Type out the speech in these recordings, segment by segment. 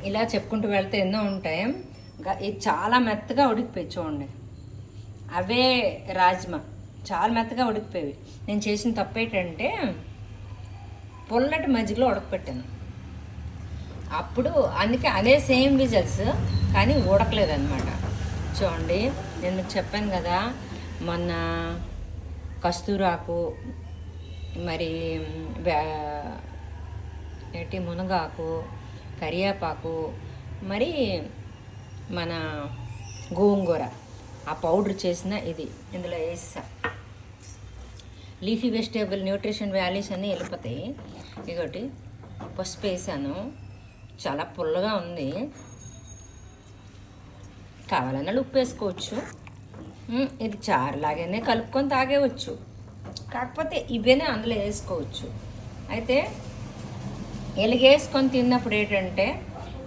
ఇలా చెప్పుకుంటూ వెళ్తే ఎన్నో ఉంటాయి. ఇది చాలా మెత్తగా ఉడికిపోయి చూడండి. అవే రాజ్మా చాలా మెత్తగా ఉడికిపోయేవి. నేను చేసిన తప్పు ఏంటంటే పుల్లటి మజ్జిగలో ఉడకపెట్టాను. అప్పుడు అందుకే అదే సేమ్ విజల్స్, కానీ ఉడకలేదన్నమాట. చూడండి, నేను మీకు చెప్పాను కదా మొన్న కస్తూరాకు, మరి మునగాకు, కరివేపాకు, మరి మన గోంగూర ఆ పౌడర్ చేసిన ఇది ఇందులో వేసా. లీఫీ వెజిటేబుల్ న్యూట్రిషన్ వాల్యూస్ అన్నీ వెళ్ళిపోతాయి. ఇదొకటి పసుపు వేసాను, చాలా పుల్లగా ఉంది. కావాలన్నా ఉప్పు వేసుకోవచ్చు. ఇది చారులాగానే కలుపుకొని తాగేవచ్చు, కాకపోతే ఇవేనే అందులో వేసుకోవచ్చు. అయితే ఎలిగేసుకొని తిన్నప్పుడు ఏంటంటే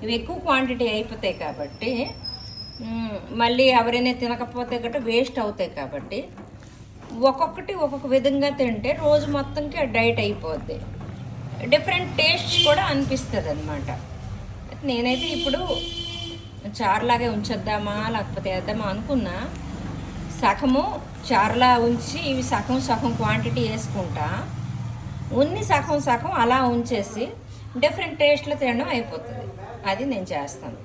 ఇవి ఎక్కువ క్వాంటిటీ అయిపోతాయి కాబట్టి మళ్ళీ ఎవరైనా తినకపోతే గట్రా వేస్ట్ అవుతాయి కాబట్టి ఒక్కొక్కటి ఒక్కొక్క విధంగా తింటే రోజు మొత్తంకి డైట్ అయిపోద్ది. డిఫరెంట్ టేస్ట్ కూడా అనిపిస్తుంది అన్నమాట. నేనైతే ఇప్పుడు చారులాగే ఉంచేద్దామా లేకపోతే వేద్దామా అనుకున్నా. సగము చారులా ఉంచి ఇవి సగం సగం క్వాంటిటీ వేసుకుంటా, సగం సగం అలా ఉంచేసి డిఫరెంట్ టేస్ట్లో తినడం అయిపోతుంది. అది నేను చేస్తాను.